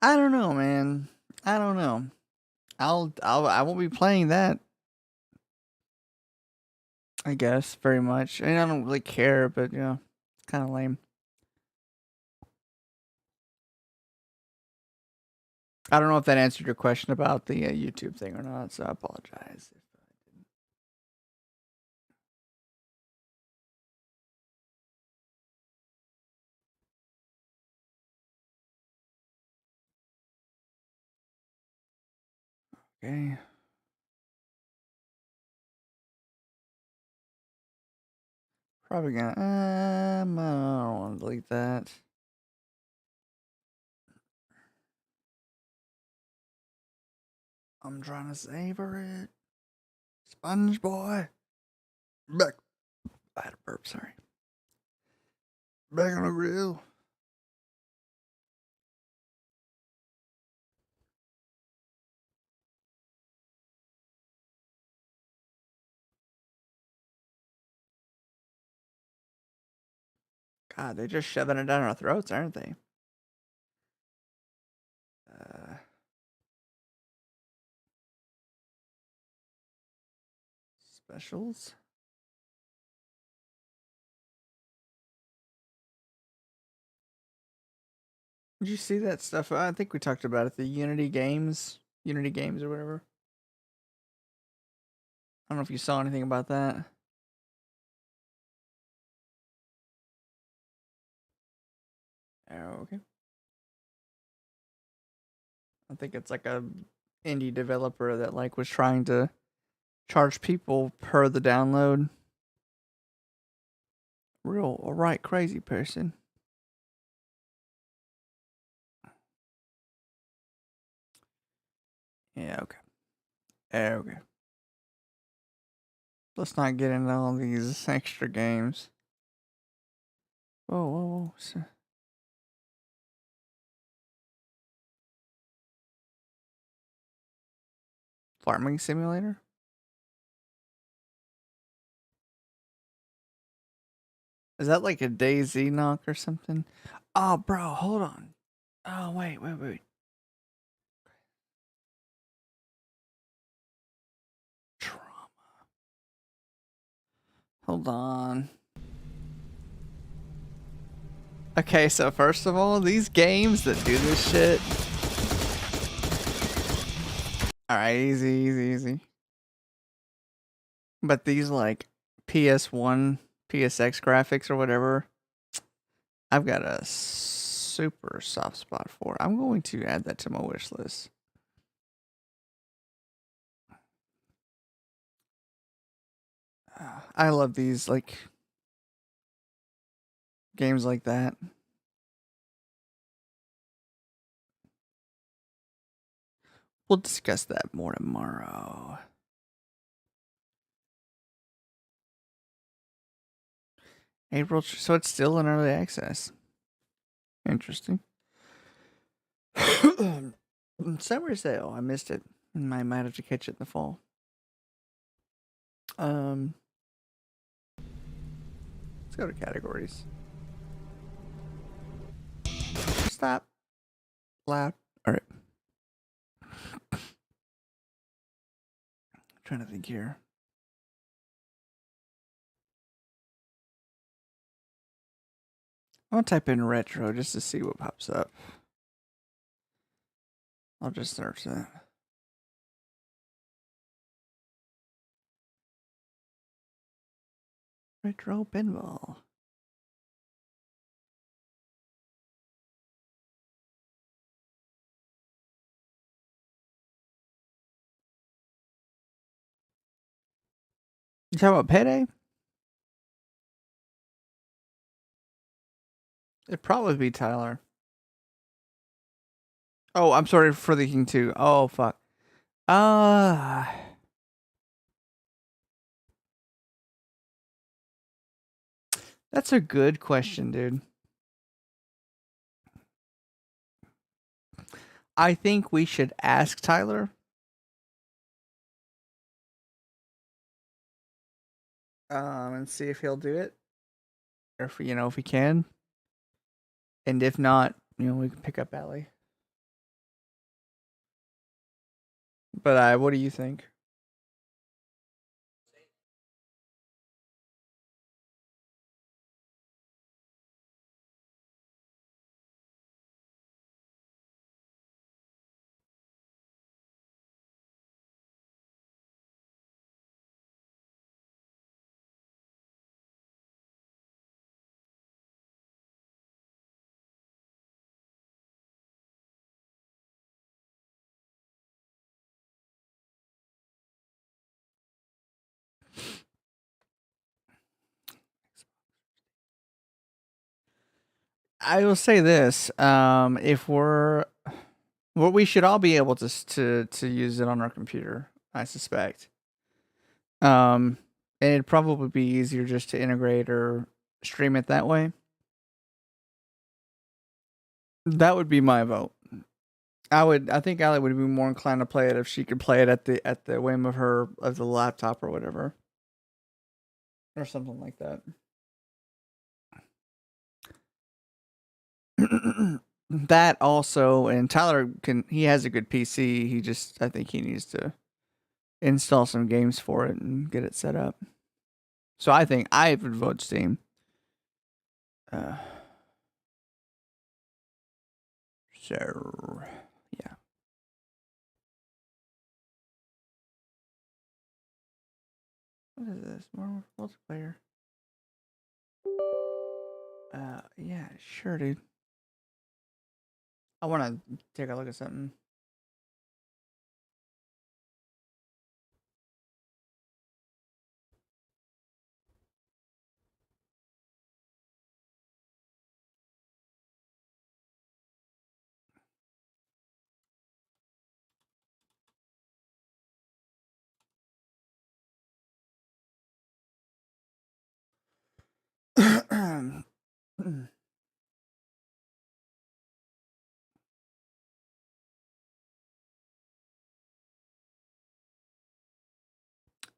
Speaker 1: I don't know, man. I don't know. I won't be playing that. I guess very much. I mean, I don't really care, but yeah, it's kind of lame. I don't know if that answered your question about the YouTube thing or not, so I apologize. Okay. Probably gonna. I don't want to delete that. I'm trying to savor it. Sponge boy. Back. I had a burp, sorry. Back on the grill. God, they're just shoving it down our throats, aren't they? Specials. Did you see that stuff? I think we talked about it. The Unity Games or whatever. I don't know if you saw anything about that. Oh, okay. I think it's like a indie developer that like was trying to charge people per the download. A right crazy person. Yeah, okay. Okay. Let's not get into all these extra games. Whoa. Farming simulator? Is that like a DayZ knock or something? Oh, bro, hold on. Oh, wait. Trauma. Hold on. Okay, so first of all, these games that do this shit. Alright, easy. But these like PS1, PSX graphics or whatever, I've got a super soft spot for. I'm going to add that to my wish list. I love these like games like that. We'll discuss that more tomorrow. April, so it's still in early access. Interesting. Summer sale. I missed it. I might have to catch it in the fall. Let's go to categories. Stop. Loud. All right. Trying to think here. I'm gonna type in retro just to see what pops up. I'll just search that. Retro pinball. You talking about Payday? It'd probably be Tyler. Oh, I'm sorry for the King 2. Oh, fuck. That's a good question, dude. I think we should ask Tyler. And see if he'll do it. Or if he can. And if not, we can pick up Allie. But what do you think? I will say this: if we're Well, we should all be able to use it on our computer, I suspect. And it'd probably be easier just to integrate or stream it that way. That would be my vote. I think Allie would be more inclined to play it if she could play it at the whim of the laptop or whatever. Or something like that. That also, and Tyler he has a good PC. I think he needs to install some games for it and get it set up. So I think I would vote Steam. So yeah. What is this? More multiplayer. Yeah, sure, dude. I want to take a look at something.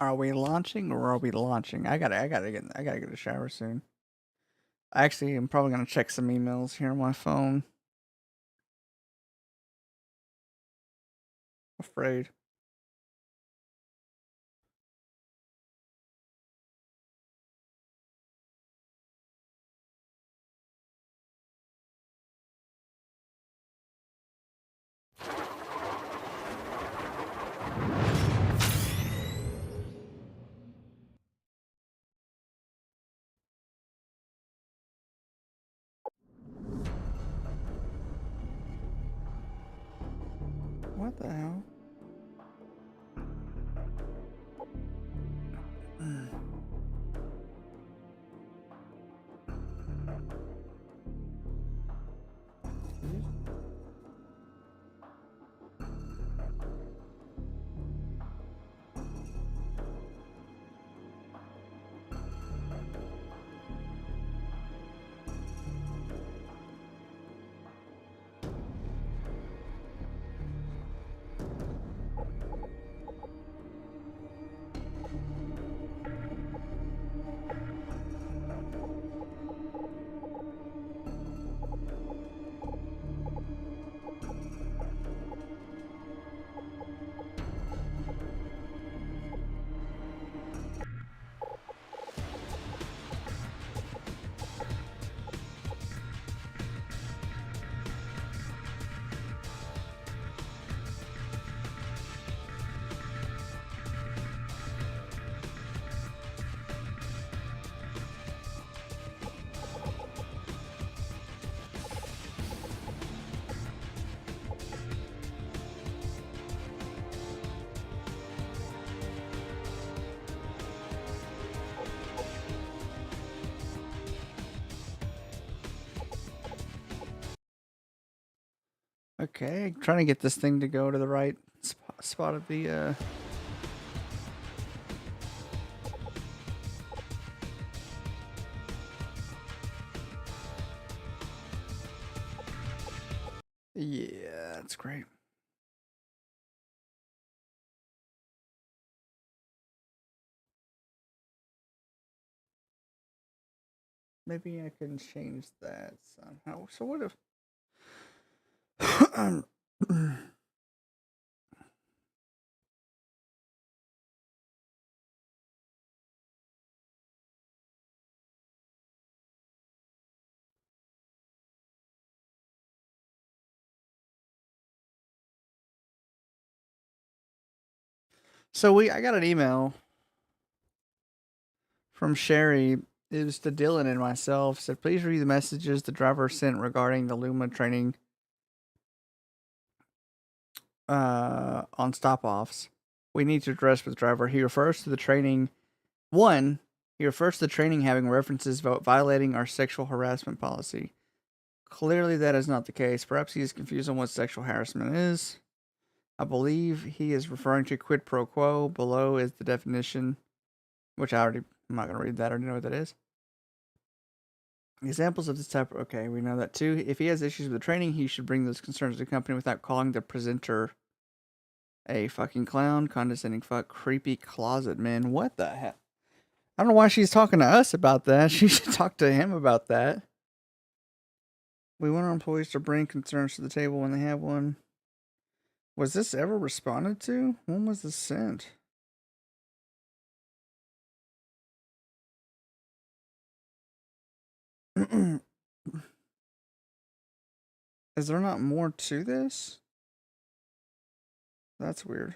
Speaker 1: Are we launching or are we launching? I gotta get a shower soon. Actually, I'm probably gonna check some emails here on my phone. Afraid. What the hell? Okay, trying to get this thing to go to the right spot of the. Yeah, that's great. Maybe I can change that somehow. So what if? So I got an email from Sherry. It was to Dylan and myself. Said, please read the messages the driver sent regarding the Luma training on stop offs. We need to address with the driver. He refers to the training. One, he refers to the training having references about violating our sexual harassment policy. Clearly, that is not the case. Perhaps he is confused on what sexual harassment is. I believe he is referring to quid pro quo. Below is the definition, which I'm not going to read that. I already know what that is. Examples of this type. Okay, we know that too. If he has issues with the training, he should bring those concerns to the company without calling the presenter a fucking clown, condescending fuck, creepy closet man. What the hell? I don't know why she's talking to us about that. She should talk to him about that. We want our employees to bring concerns to the table when they have one. Was this ever responded to? When was this sent? Is there not more to this? That's weird.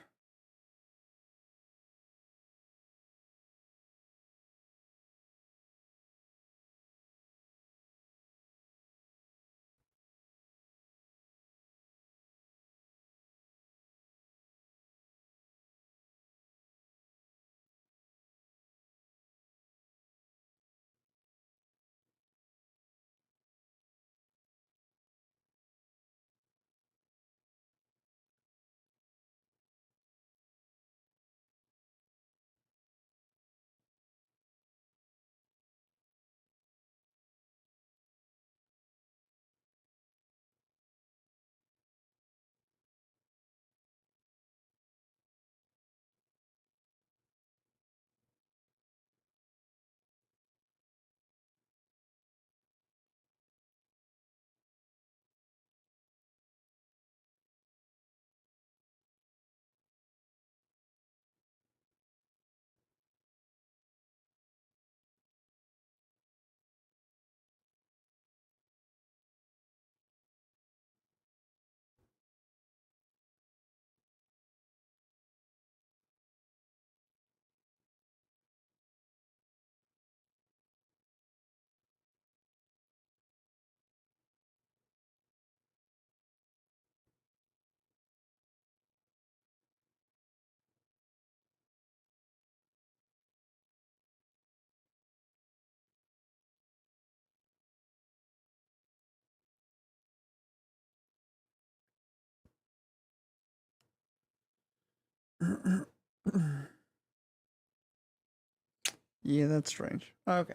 Speaker 1: Yeah, that's strange. Okay.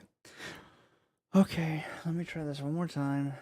Speaker 1: Okay, let me try this one more time.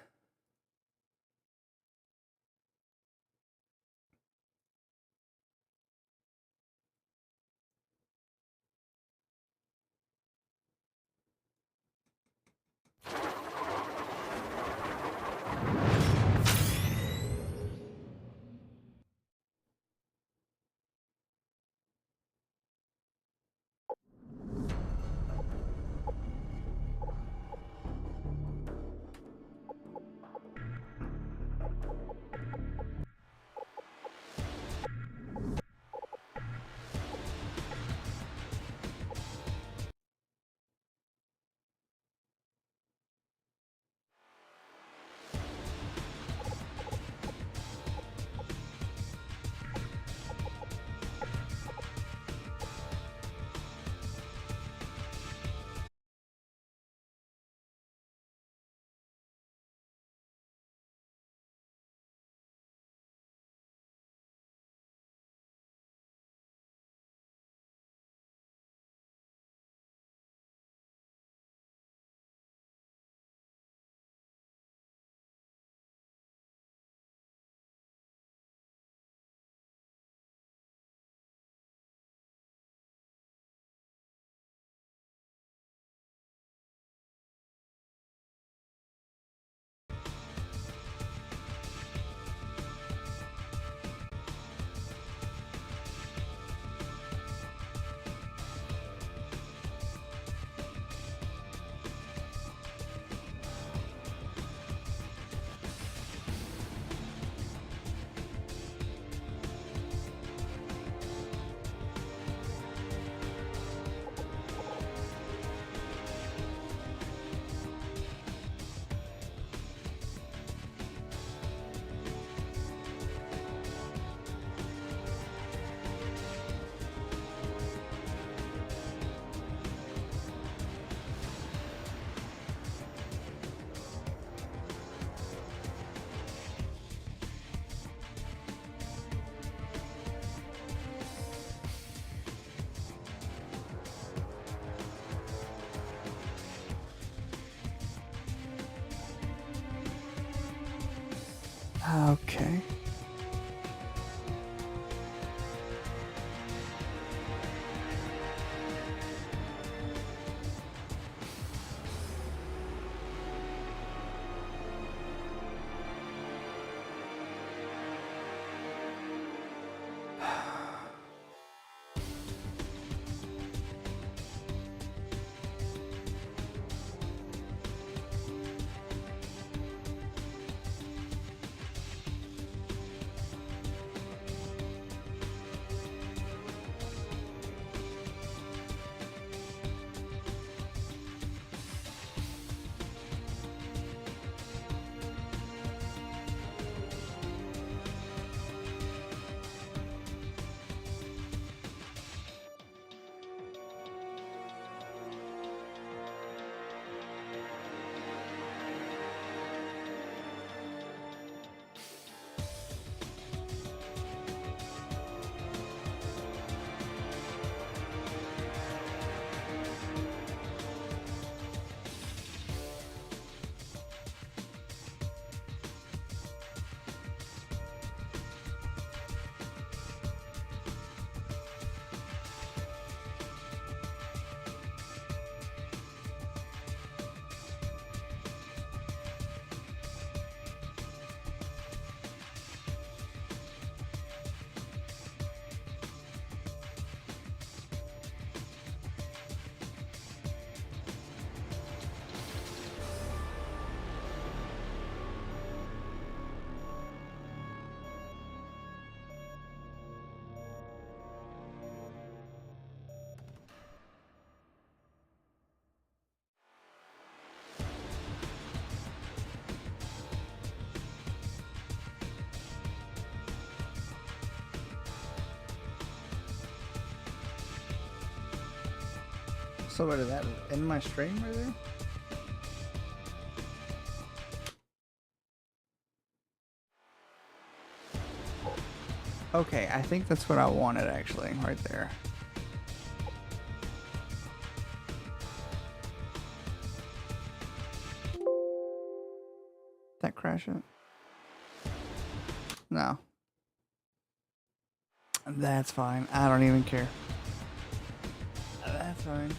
Speaker 1: Okay. So what is that? In my stream right there? Okay, I think that's what I wanted actually, right there. That crash it? No. That's fine. I don't even care. That's fine.